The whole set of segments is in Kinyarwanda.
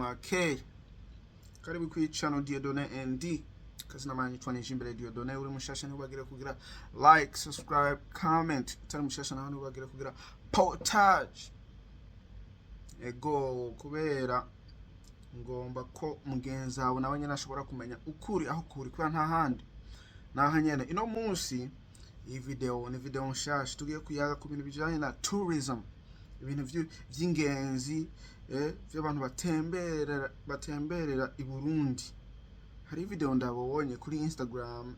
mwake karibu kuri channel Diodone ND kazina manje twanije imbere Diodone uri mushasha ntibagire kugira like subscribe comment utari mushasha naho ntibagire kugira partage ego kubera ngomba ko mugenzi wawe nawe nyene ashobora kumenya ukuri aho kuri kubera nta handi naho nyene ino munsi iyi video ni video nshasha tugiye kuyaga ku bintu bijanye na tourism ibintu vy'ingenzi vy'abantu batemberera i Burundi. Hari video ndabonye kuri Instagram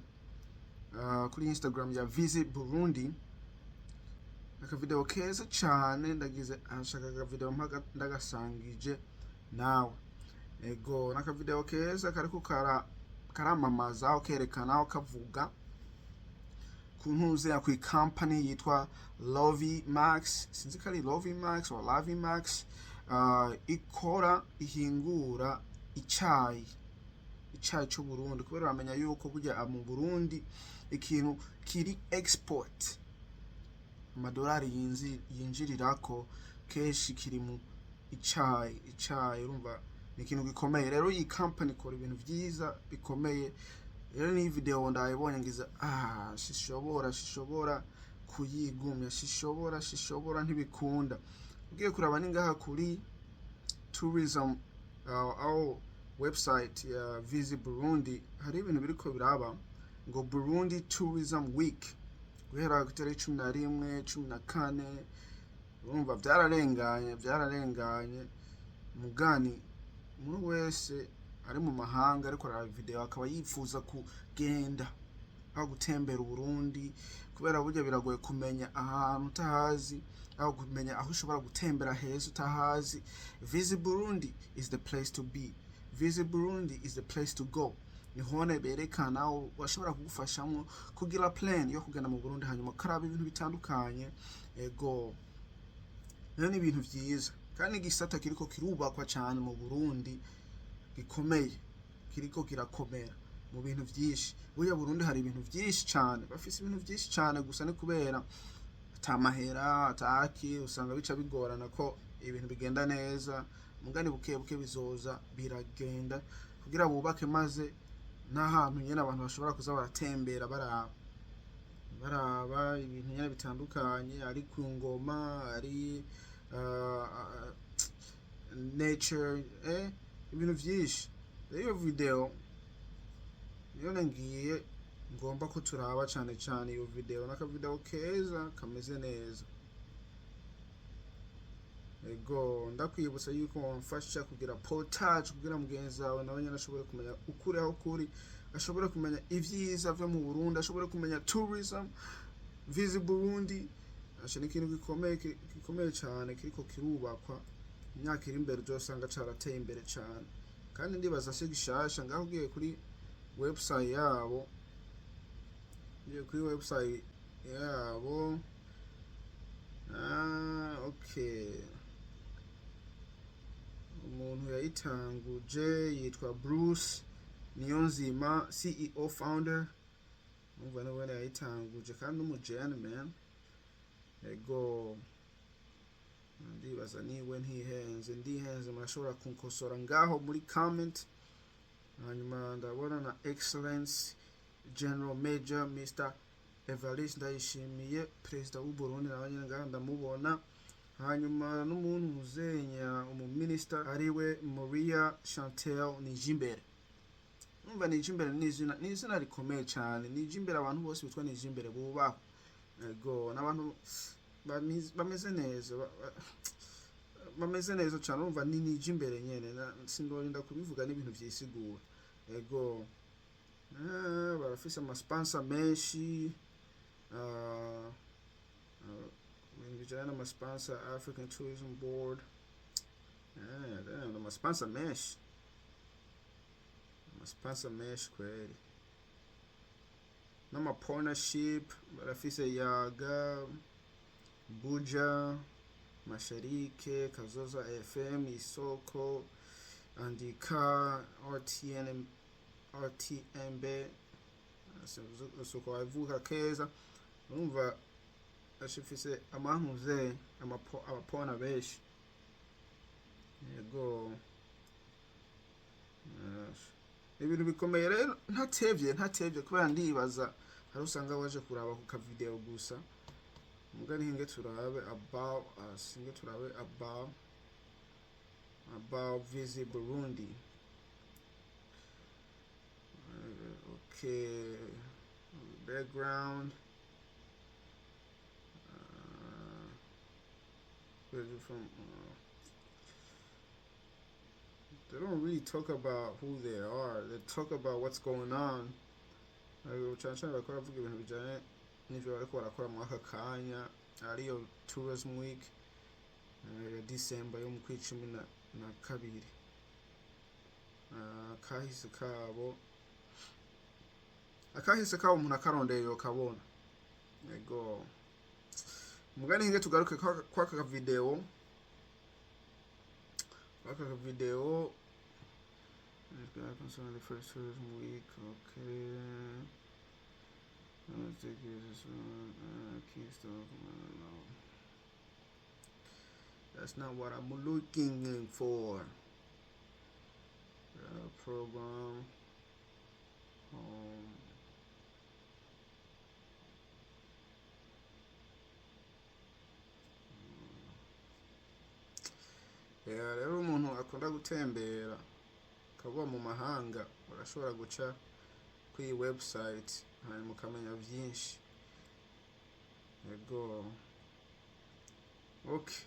ya Visit Burundi, aka video keza cyane ndagize ashaka aka video mpaga ndagasangije nawe ego naka video keza kariko karamamaza ukerekana ukavuga kuntuze ya kwi company yitwa LOVIMAX, sinzi kari LOVIMAX or LOVIMAX, ihingura icayi cyo Burundi kubera bamenya yuko burya mu Burundi ikintu kiri export amadolari yinjirirako keshi kiri mu icayi urumva ni ikintu gikomeye. Rero iyi company ikora ibintu vyiza bikomeye. Rero ni video ndayibonye ngize shishobora kuyigumya, shishobora ntibikunda. Ugiye kuraba ningaha kuri tourism au website ya Visit Burundi hari ibintu biriko biraba ngo Burundi Tourism Week guhera ku tariki 11 14 urumva byararenganye mugani umuntu wese ari mu mahanga ariko ara video akaba yifuza kugenda aho gutembera Burundi kubera burya biragoye kumenya ahantu utahazi aho kumenya aho ushobora gutembera heza utahazi. Visit Burundi is the place to be. Visit Burundi is the place to go. Nihone berekana washobora kugufashamo kugira plan yo kugenda mu Burundi hanyuma karaba ibintu bitandukanye ego. Rero ni ibintu vyiza kandi igisata kiriko kirubakwa cyane mu Burundi gikomeye kiriko kirakomera mu bintu vyinshi. Burya Burundi hari ibintu vyinshi cyane, bafise ibintu vyinshi cyane gusa ni kubera atamahera ataki usanga bica bigorana ko ibintu bigenda neza. Mugani buke bizoza biragenda kugira bubake maze n'ahantu nyene abantu bashobora kuza baratembera baraba ibintu nyene bitandukanye ari ku ngoma ari nature ibintu vyinshi. Iyo video niyo ngiye ngomba ko turaba cyane iyo video naka video keza kameze neza ego. Ndakwibutsa yuko wamfasha kugira partage kugira mugenzi wawe nawe nyene ashobore kumenya ukuri aho kuri, ashobore kumenya ivyiza vyo mu Burundi, ashobore kumenya tourism. Visit Burundi ashani ikintu gikomeye cyane kiriko kirubakwa imyaka iri imbere uzosanga carateye imbere cyane kandi ndibaza se gishasha ngaho ugiye kuri website yabo okay umuntu yayitanguje yitwa Bruce Niyonzima, CEO founder. Umva nawe yayitanguje kandi umujene man ego. Ndibaza niwe ndihenze murashobora kunkosora ngaho muri comment. Hanyuma ndabona na excellence General Major Mr. Evariste Ndayishimiye President w'u Burundi nawe nyene ngaho ndamubona. Hanyuma n'umuntu muzenya umuminister ariwe Maria Chantel Nijimbere. Umva Nijimbere ni izina rikomeye cyane. Nijimbere abantu bose bitwa Nijimbere bubaho ego n'abantu bameze neza cyane. Umva ni Nijimbere nyene sindorinda kubivuga n'ibintu vyisigura ego. Barafise ama sponsor menshi bijana ama sponsor African Tourism Board ama sponsor mesh kweli n'ama partnership. Barafise Yaga Buja Masharike Kazoza FM Isoko Andika RTMB Soko avuka keza. Urumva ashifise amantuze amapona benshi yego. ibintu bikomeye rero ntatevye kubera ndibaza hari usanga waje kuraba ku ka video gusa mugari hinge turabe about visit Burundi. Okay, background. Where you from? They don't really talk about who they are. They talk about what's going on. Cyane bakora bavuga ibintu bijanye n'ivyo bariko barakora mu aka kanya ariyo tourism week ya December yo mu kwicumi na kabiri. Akahise kabo umuntu akarondeye yo kabona. Yego. Mugani hinge tugaruke kwa ka video. Concerning the first tourism week, okay. Let's take this key stuff. That's not what I'm looking for. Program. Rero umuntu akunda gutembera akaba mu mahanga urashobora guca kuri website hanyuma ukamenya byinshi. Yego. Okay.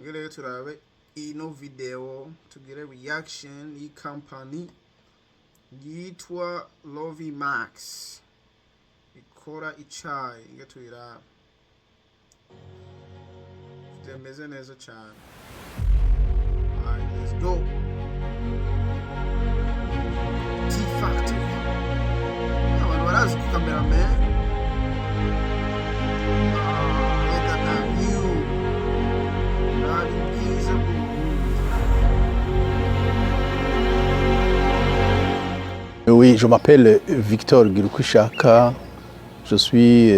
Ngere turabe ino video tugire reaction yi company yitwa LOVIMAX ikora icayi nge tuyira demeze neza cyane. Alright, let's go. T-Factory. Abantu barazi ku cameraman. Look at that view. Raba IYI SOKO. Oui, je m'appelle Victor Girukushaka. Je suis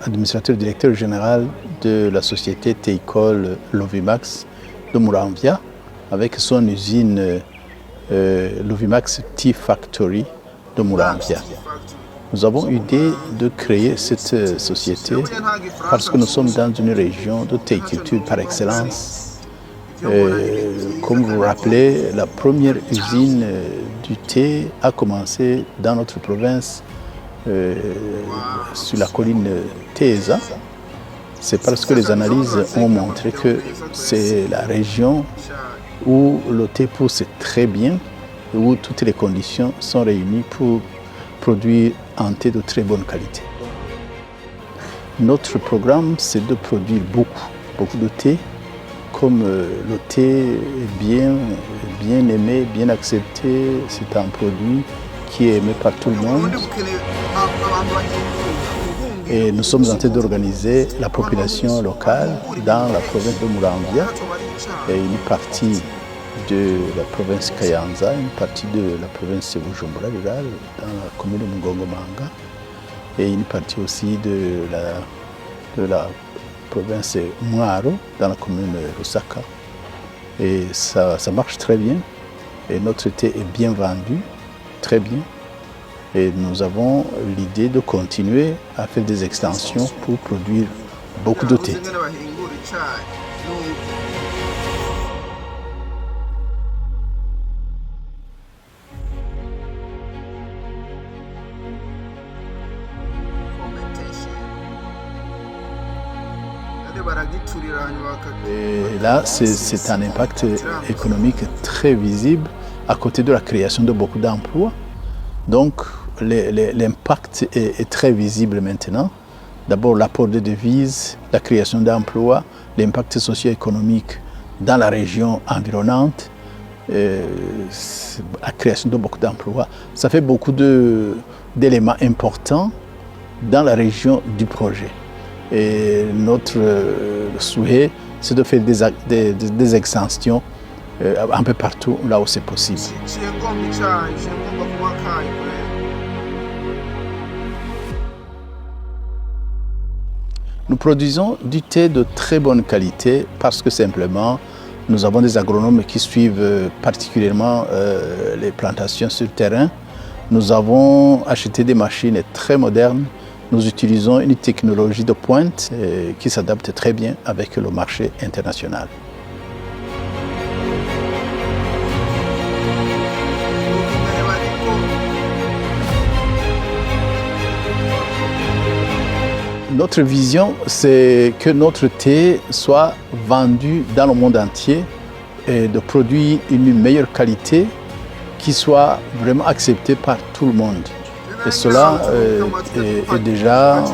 administrateur directeur général de la société Teicol LOVIMAX de Muramvya avec son usine LOVIMAX Tea Factory de Muramvya. Nous avons eu l'idée de créer cette société parce que nous sommes dans une région de théiculture par excellence. Comme vous vous rappelez, la première usine du thé a commencé dans notre province sur la colline Teza. C'est parce que les analyses ont montré que c'est la région où le thé pousse très bien, où toutes les conditions sont réunies pour produire un thé de très bonne qualité. Notre programme, c'est de produire beaucoup de thé, comme le thé est bien aimé, bien accepté. C'est un produit qui est aimé par tout le monde. Et nous sommes en train d'organiser la population locale dans la province de Muramvya, et une partie de la province Kayanza, une partie de la province Bujumbura rurale, dans la commune de Mumahanga, et une partie aussi de la province Mwaro, dans la commune de Lusaka. Et ça marche très bien, et notre thé est bien vendu, très bien. Et nous avons l'idée de continuer à faire des extensions pour produire beaucoup de thé. Et là, c'est un impact économique très visible à côté de la création de beaucoup d'emplois. Donc, l'impact est très visible maintenant. D'abord, l'apport de devises, la création d'emplois, l'impact socio-économique dans la région environnante, la création de beaucoup d'emplois. Ça fait beaucoup d'éléments importants dans la région du projet. Et notre souhait, c'est de faire des extensions un peu partout là où c'est possible. Nous produisons du thé de très bonne qualité parce que simplement Nous avons des agronomes qui suivent particulièrement les plantations sur terrain. Nous avons acheté des machines très modernes. Nous utilisons une technologie de pointe qui s'adapte très bien avec le marché international. Notre vision, c'est que notre thé soit vendu dans le monde entier et de produits d'une meilleure qualité qui soit vraiment accepté par tout le monde. Et cela est déjà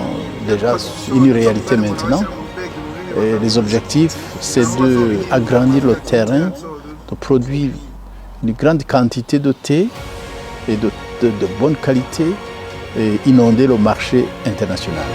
une réalité maintenant. Et les objectifs, c'est d'agrandir le terrain, de produire une grande quantité de thé et de bonne qualité et inonder le marché international.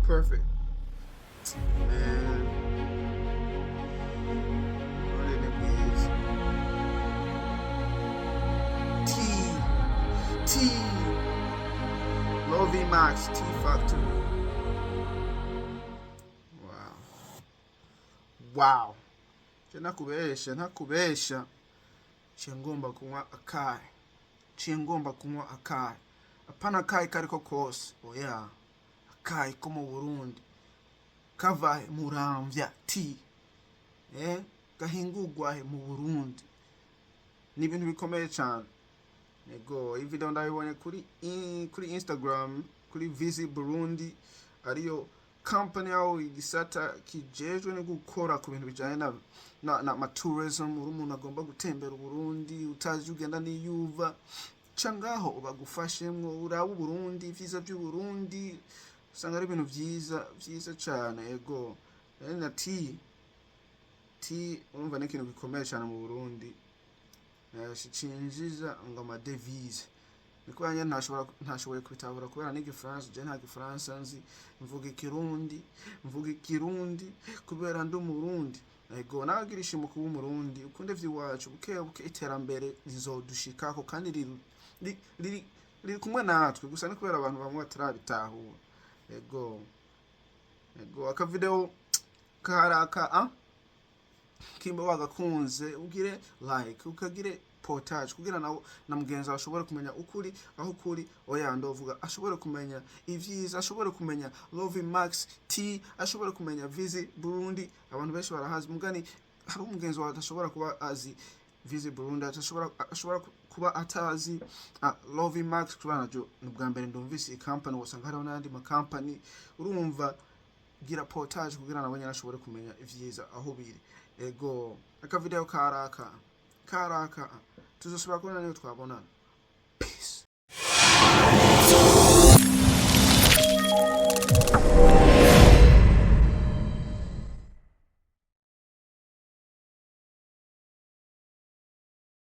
Perfect. Man. What in it is? LOVIMAX Tea Factory. Wow. Ntakubesha. Ngomba kunywa akayi. Apana akayi kariko kose. Oya. Akayi ko mu Burundi. Kavahe muramvya tea. Gahingurwa mu Burundi. Ni ibintu bikomeye cyane. Ego, iyi video ndayibonye kuri Instagram, kuri Visit Burundi, ariyo company yawo igisata kijejwe no gukora ku bintu bijanye na tourism. Uri umuntu agomba gutembera Burundi, utazi ugenda niyuva cangaho ubagufashemwo uraba Burundi, visa by'u Burundi, usanga ari ibintu vyiza cyane. Ego, na tea urumva ni ikintu gikomeye cyane mu Burundi. Cinjiza ngo amadevize niko yanye ntashoboye kwitabura kubera n'igifaransa. Je nta gifaransa nzi, mvuga ikirundi kubera ndi umurundi. Ego, nagira ISHIMO KUBA UMURINDI, ukunde vy'iwacu buke iterambere rizodushikako kandi riri kumwe natwe, gusa ni kubera abantu bamwe batarabitahura. Ego, akavideo karaka kimba wagakunze ugire like, ukagire potage kugira nawo na mugenzi ashobore kumenya ukuri aho ukuri. Oya ndovuga ashobore kumenya ivyiza, ashobore kumenya LOVIMAX Tea, ashobore kumenya Visit Burundi. Abantu benshi barahazi mugani, hari umugenzi wawe adashobora kuba azi Visit Burundi, ashobora kuba atazi LOVIMAX kubana jo nubwa mbere ndumvise company, wasanga hariho n'andi ma company. Urumva, gira potage kugira nabonye ashobore kumenya ivyiza aho biri. Ego, aka video karaka tuzosubira kubona niyo twabonana.